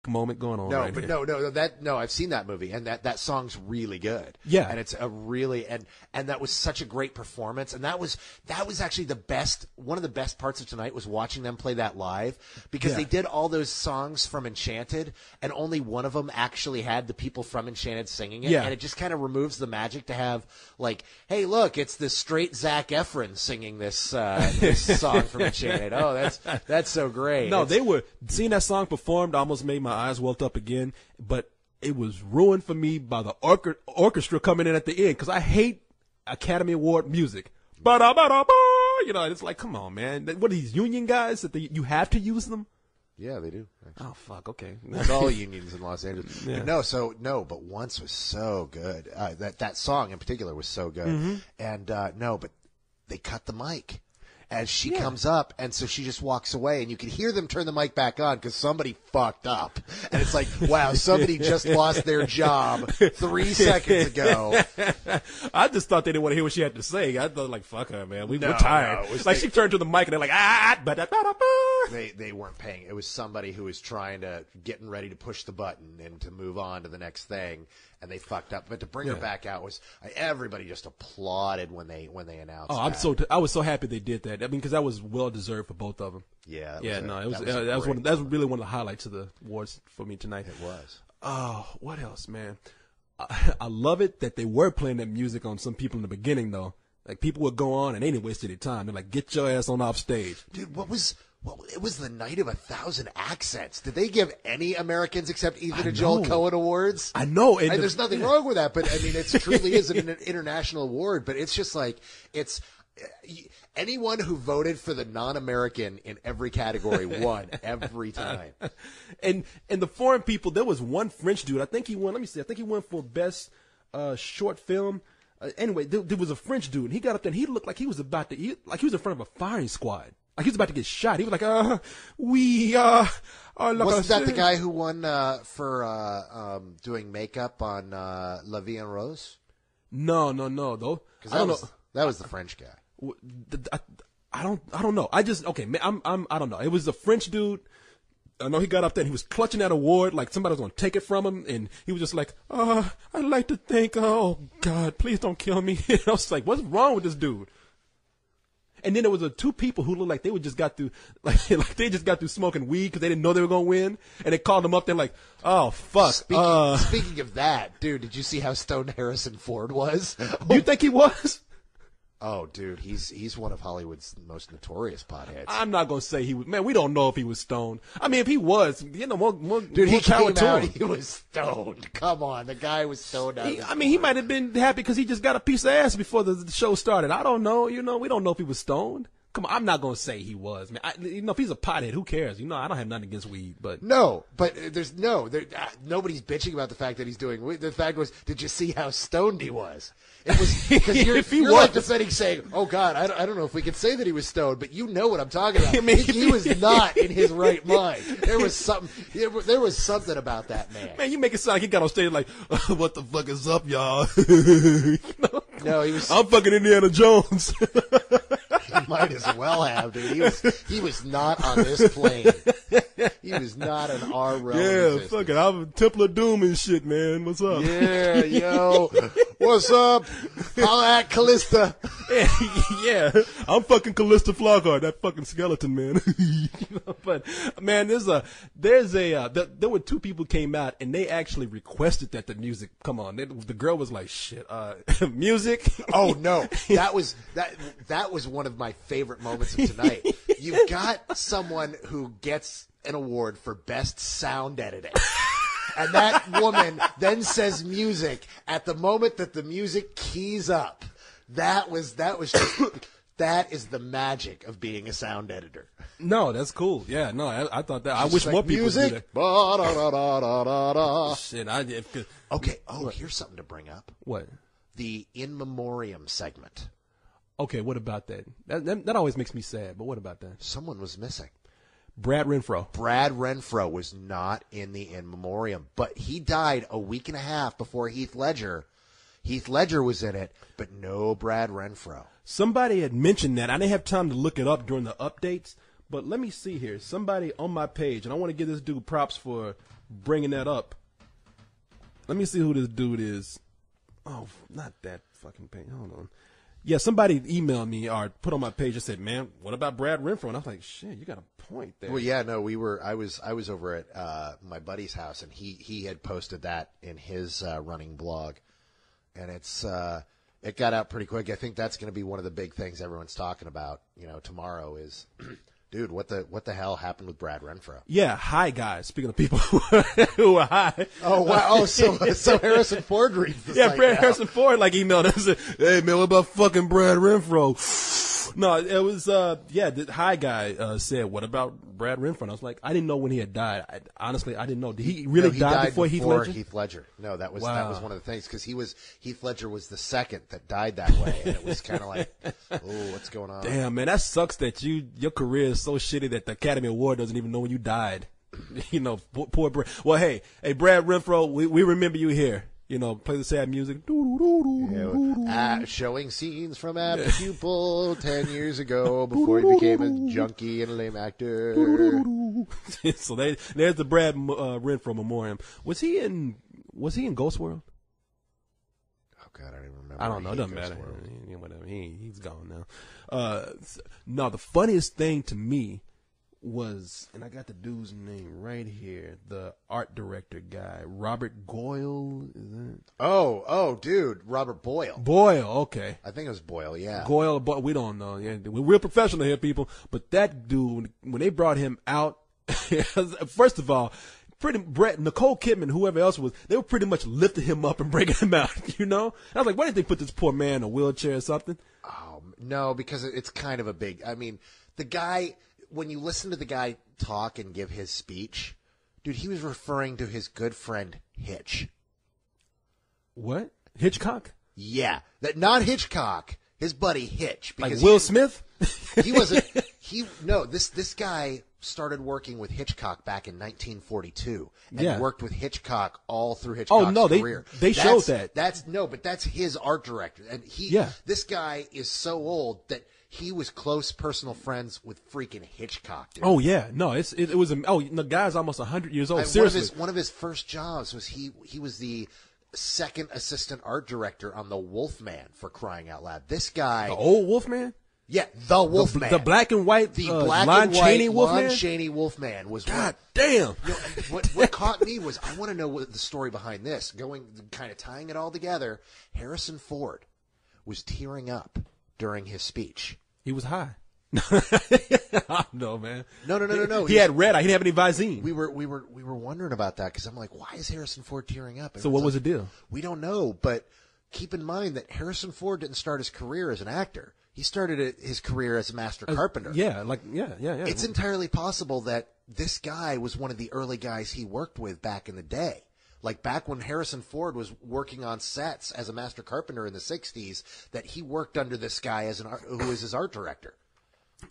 moment going on. No, but no, I've seen that movie, and that song's really good. Yeah. And it's a really, and that was such a great performance, and that was actually one of the best parts of tonight was watching them play that live, because they did all those songs from Enchanted, and only one of them actually had the people from Enchanted singing it, and it just kind of removes the magic to have, like, hey, look, it's the straight Zac Efron singing this song from Enchanted. Oh, that's so great. No, seeing that song performed almost made my eyes welled up again, but it was ruined for me by the orchestra coming in at the end, because I hate Academy Award music. You know, it's like, come on, man. What are these union guys that you have to use them? Yeah, they do. Actually. Oh, fuck, okay. It's all unions in Los Angeles. Yeah. But Once was so good. That song in particular was so good. Mm-hmm. And but they cut the mic as she comes up, and so she just walks away, and you can hear them turn the mic back on because somebody fucked up. And it's like, wow, somebody just lost their job 3 seconds ago. I just thought they didn't want to hear what she had to say. I thought, like, fuck her, man. We're tired. No, she turned to the mic, and they're like, They weren't paying. It was somebody who was getting ready to push the button and to move on to the next thing, and they fucked up. But to bring her back out everybody just applauded when they announced. Oh, I was so happy they did that. I mean, because that was well deserved for both of them. Yeah. That was really one of the highlights of the awards for me tonight. It was. Oh, what else, man? I love it that they were playing that music on some people in the beginning, though. Like, people would go on and they didn't waste any time. They're like, get your ass on off stage. Dude, it was the night of 1,000 accents. Did they give any Americans except Ethan and Joel Coen awards? I know. And there's nothing wrong with that, but I mean, it truly is an international award, but it's just like, it's anyone who voted for the non-American in every category won every time. And the foreign people, there was one French dude. I think he won for best short film. Anyway, there was a French dude, and he got up there and he looked like he was in front of a firing squad. Like he was about to get shot. He was like, we are. Wasn't that the guy who won for doing makeup on La Vie en Rose? No, though. I don't know. That was the French guy. I don't know. I don't know. It was a French dude. I know he got up there and he was clutching that award like somebody was going to take it from him, and he was just like, I'd like to thank, oh God, please don't kill me. And I was like, what's wrong with this dude? And then there was two people who looked like they just got through, like they just got through smoking weed because they didn't know they were going to win, and they called them up there like, oh fuck. Speaking of that, dude, did you see how stoned Harrison Ford was? Do you think he was? Oh, dude, he's one of Hollywood's most notorious potheads. I'm not gonna say he was. Man, we don't know if he was stoned. I mean, if he was, more dude, he power came to out. him. He was stoned. Come on, the guy was stoned out. He might have been happy because he just got a piece of ass before the show started. I don't know. We don't know if he was stoned. Come on, I'm not gonna say he was, man. If he's a pothead, who cares? I don't have nothing against weed, but no, but nobody's bitching about the fact that he's doing weed. The fact was, did you see how stoned he was? It was because you're like defending, saying, "Oh God, I don't know if we could say that he was stoned," but you know what I'm talking about. He was not in his right mind. There was something. There was something about that man. Man, you make it sound like he got on stage like, "What the fuck is up, y'all?" No, he was. I'm fucking Indiana Jones. He might as well have, dude. He was not on this plane. He was not in our realm. Yeah, fuck it. I'm Temple of Doom and shit, man. What's up? Yeah, yo. What's up? Holla at Callista. Yeah, I'm fucking Callista Flockhart, that fucking skeleton, man. But man, there were two people came out and they actually requested that the music come on. The girl was like, shit, music. Oh no, that was one of my favorite moments of tonight. You got someone who gets an award for best sound editing. And that woman then says music at the moment that the music keys up. That is the magic of being a sound editor. No, that's cool. Yeah, no, I thought that. I wish more people music. Did that. Shit, okay. Oh, here's something to bring up. What? The in memoriam segment. Okay, what about that? That always makes me sad. But what about that? Someone was missing. Brad Renfro. Brad Renfro was not in the in memoriam, but he died a week and a half before Heath Ledger. Heath Ledger was in it, but no Brad Renfro. Somebody had mentioned that. I didn't have time to look it up during the updates, but let me see here. Somebody on my page, and I want to give this dude props for bringing that up. Let me see who this dude is. Oh, not that fucking page. Hold on. Yeah, somebody emailed me or put on my page and said, "Man, what about Brad Renfro?" And I was like, "Shit, you got a point there." Well, yeah, no, I was over at my buddy's house, and he had posted that in his running blog, and it got out pretty quick. I think that's going to be one of the big things everyone's talking about. Tomorrow is, dude, what the hell happened with Brad Renfro? Yeah, hi guys. Speaking of people who are high. Oh wow! Oh, so Harrison Ford reads the site now. Harrison Ford emailed us and said, "Hey man, what about fucking Brad Renfro?" No, it was the high guy said, "What about Brad Renfro?" And I was like, I didn't know when he had died. Honestly, I didn't know. Did he really die before Heath Ledger? Heath Ledger. No, that was Wow. one of the things, because Heath Ledger was the second that died that way, and it was kind of like, oh, what's going on? Damn, man, that sucks that your career is so shitty that the Academy Award doesn't even know when you died. Poor Brad. Well, hey, Brad Renfro, we remember you here. Play the sad music. Showing scenes from Abby Pupil 10 years ago before he became a junkie and a lame actor. So there's the Brad Renfro memoriam. Was he in Ghost World? Oh God, I don't even remember. I don't know. It doesn't matter. Whatever. He's gone now. No, the funniest thing to me was, and I got the dude's name right here, the art director guy, Robert Goyle. Is that? Oh, dude, Robert Boyle. Boyle, okay. I think it was Boyle, yeah. Goyle, but we don't know. Yeah, we're real professional here, people. But that dude, when they brought him out, first of all, Nicole Kidman, whoever else was, they were pretty much lifting him up and breaking him out. I was like, why didn't they put this poor man in a wheelchair or something? Oh no, because it's kind of a big. I mean, the guy. When you listen to the guy talk and give his speech, dude, he was referring to his good friend Hitch. What? Hitchcock? Yeah, not Hitchcock. His buddy Hitch. Like Will Smith? He wasn't. This guy started working with Hitchcock back in 1942 and worked with Hitchcock all through Hitchcock's career. They showed that. But that's his art director, and this guy is so old that he was close personal friends with freaking Hitchcock, dude. Oh yeah, no, it was. The guy's almost 100 years old. Seriously, one of his first jobs was he was the second assistant art director on The Wolfman, for crying out loud. This guy, the old Wolfman. Yeah, the Wolfman, the black and white, Lon Chaney Wolfman. Lon Chaney Wolfman was. God damn! What caught me was, I want to know what the story behind this. Kind of tying it all together. Harrison Ford was tearing up during his speech. He was high. No, man. No. He had red. I didn't have any Visine. We were wondering about that, because I'm like, why is Harrison Ford tearing up? So what was the deal? We don't know, but keep in mind that Harrison Ford didn't start his career as an actor. He started his career as a master carpenter. Yeah. It's entirely possible that this guy was one of the early guys he worked with back in the day. Like back when Harrison Ford was working on sets as a master carpenter in the 60s, that he worked under this guy who was his art director.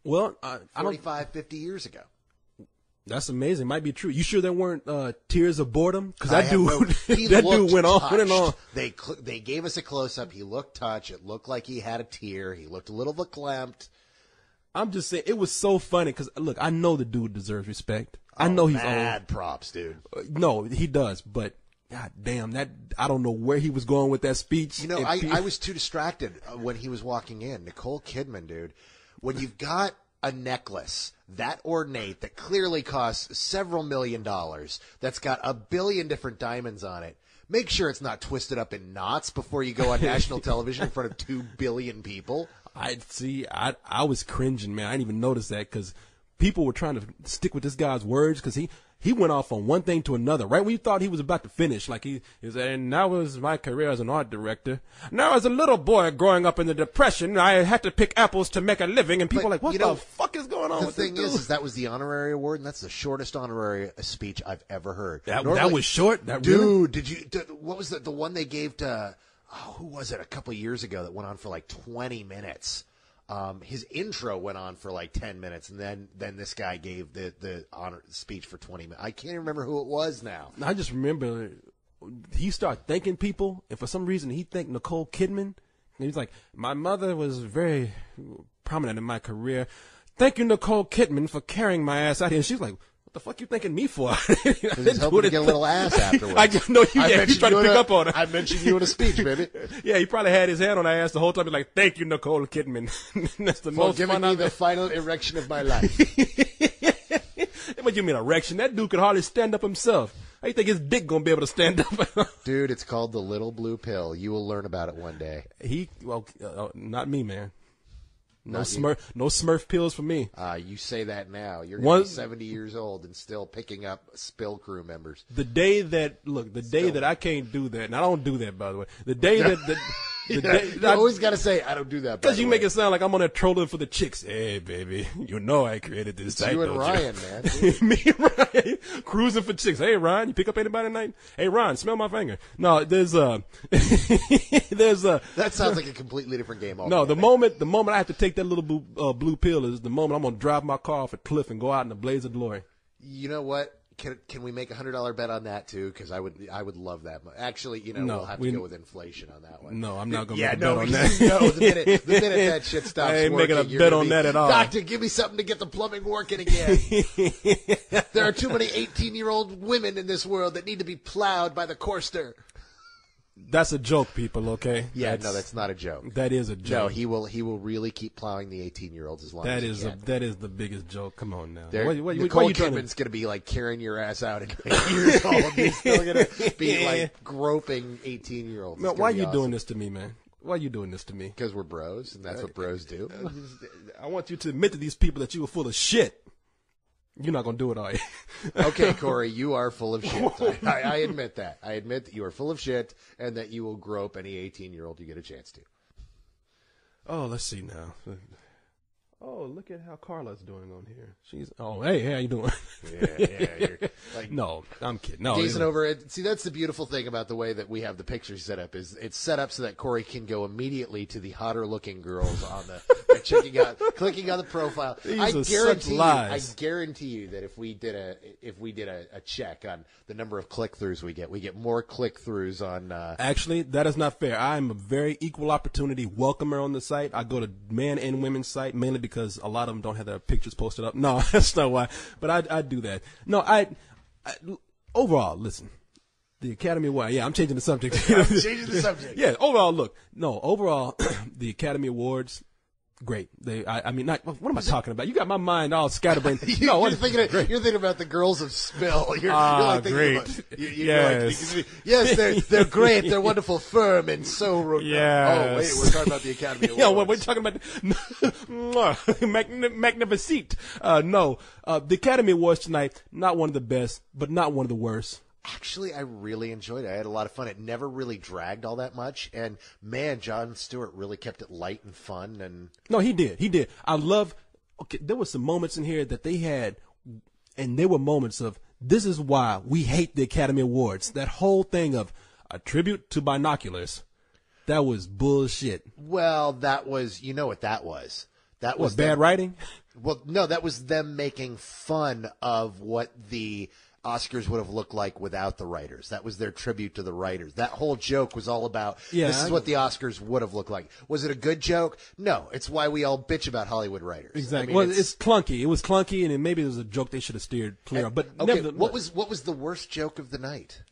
Well, 50 years ago. That's amazing. Might be true. You sure there weren't tears of boredom? Because that dude went on and on. They gave us a close-up. He looked touched. It looked like he had a tear. He looked a little verklempt. I'm just saying, it was so funny because, look, I know the dude deserves respect. I know he's mad props, dude. No, he does, but God damn, I don't know where he was going with that speech. I was too distracted when he was walking in. Nicole Kidman, dude. When you've got a necklace that ornate, that clearly costs several $1 million, that's got 1 billion different diamonds on it, make sure it's not twisted up in knots before you go on national television in front of 2 billion people. I was cringing, man. I didn't even notice that because people were trying to stick with this guy's words because he went off on one thing to another. Right when you thought he was about to finish, like he was, and now was my career as an art director. Now, as a little boy growing up in the Depression, I had to pick apples to make a living, and people were like, what the fuck is going on with this dude? The thing is that was the honorary award, and that's the shortest honorary speech I've ever heard. That was short? Dude, what was the one they gave to, who was it, a couple of years ago that went on for like 20 minutes? His intro went on for like 10 minutes, and then this guy gave the honor speech for 20 minutes. I can't even remember who it was now. I just remember he started thanking people, and for some reason he thanked Nicole Kidman. And he's like, my mother was very prominent in my career. Thank you, Nicole Kidman, for carrying my ass out here. And she's like, What the fuck you thinking me for? He's hoping to get a little ass afterwards. I just know he's trying to pick up on it. I mentioned you in a speech, baby. Yeah, he probably had his hand on her ass the whole time. He's like, thank you, Nicole Kidman. That's the For most giving fun me I've the final erection of my life. What you mean erection? That dude could hardly stand up himself. How you think his dick gonna be able to stand up? Dude, it's called the little blue pill. You will learn about it one day. Not me, man. No Not you. Smurf pills for me. You say that now. You're going to be 70 years old and still picking up Spill crew members. The day that I can't do that, and I don't do that, by the way. The day that You always got to say, I don't do that. Because you make it sound like I'm on there trolling for the chicks. Hey, baby, you know I created this site, you and don't Ryan, you? man. Me and Ryan cruising for chicks. Hey, Ryan, you pick up anybody tonight? Hey, Ryan, smell my finger. No, there's That sounds like a completely different game. No, the moment I have to take that little blue pill is the moment I'm gonna drive my car off a cliff and go out in a blaze of glory. You know what? Can we make $100 bet on that too? Because I would love that. Actually, we'll have to go with inflation on that one. No, I'm not going to make a bet on that. No, the minute that shit stops I ain't working, making a bet on that at all. Doctor, give me something to get the plumbing working again. There are too many 18-year-old women in this world that need to be plowed by the courster. That's a joke, people. Okay. Yeah, that's not a joke. That is a joke. No, he will really keep plowing the 18-year-olds as long as he can. That is the biggest joke. Come on now. Nicole Kidman's going to be like carrying your ass out at 8 years old. You're still going to be like groping 18-year-olds. No, why are you doing this to me, man? Why are you doing this to me? Because we're bros, and that's what bros do. I want you to admit to these people that you were full of shit. You're not going to do it, are you? Okay, Korey, you are full of shit. I admit that. I admit that you are full of shit and that you will grope any 18-year-old you get a chance to. Oh, let's see now. Oh, look at how Carla's doing on here. Hey, how you doing? Yeah. No, I'm kidding. No, Jason over it. See, that's the beautiful thing about the way that we have the pictures set up is it's set up so that Korey can go immediately to the hotter looking girls on clicking on the profile. I guarantee you that if we did a check on the number of click throughs we get more click throughs on. Actually, that is not fair. I am a very equal opportunity welcomer on the site. I go to man and women's site mainly because a lot of them don't have their pictures posted up. No, that's not why. But I do that. No, overall, listen, the Academy Award. Yeah, I'm changing the subject. Changing the subject. Yeah, overall, the Academy Awards, great. What am I talking about? You got my mind all scatterbrained. You're thinking about the girls of Spill. You're like thinking great. About, Yes. They're great. They're wonderful, firm, and so. Yes. Oh wait, we're talking about the Academy Awards. Yeah, we're talking about magnificent. No, the Academy Awards tonight, not one of the best, but not one of the worst. Actually, I really enjoyed it. I had a lot of fun. It never really dragged all that much. And, man, Jon Stewart really kept it light and fun. And no, he did. There were some moments in here that they had, and there were moments of, this is why we hate the Academy Awards. That whole thing of a tribute to binoculars, that was bullshit. Well, that was, you know what that was. That was bad writing? Well, no, that was them making fun of what the Oscars would have looked like without the writers. That was their tribute to the writers. That whole joke was all about, this is what the Oscars would have looked like. Was it a good joke? No. It's why we all bitch about Hollywood writers. Exactly. It's clunky. It was clunky, and maybe it was a joke they should have steered clear of. But okay, what was the worst joke of the night?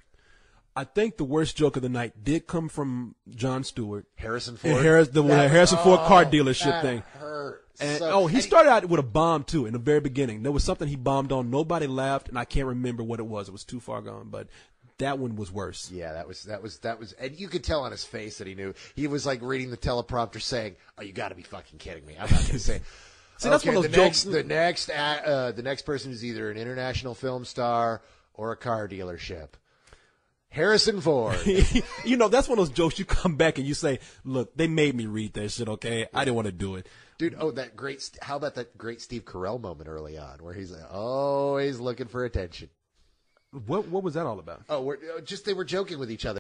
I think the worst joke of the night did come from Jon Stewart. Harrison Ford? The Harrison Ford car dealership thing. Hurt. And he started out with a bomb too in the very beginning. There was something he bombed on. Nobody laughed, and I can't remember what it was. It was too far gone, but that one was worse. Yeah, that was, and you could tell on his face that he knew. He was like reading the teleprompter, saying, "Oh, you got to be fucking kidding me! I'm not going to say." See, that's one of those jokes. The next person is either an international film star or a car dealership. Harrison Ford. That's one of those jokes you come back and you say, look, they made me read that shit, okay? I didn't want to do it. Dude, how about that great Steve Carell moment early on where he's always looking for attention? What was that all about? Oh, they were joking with each other.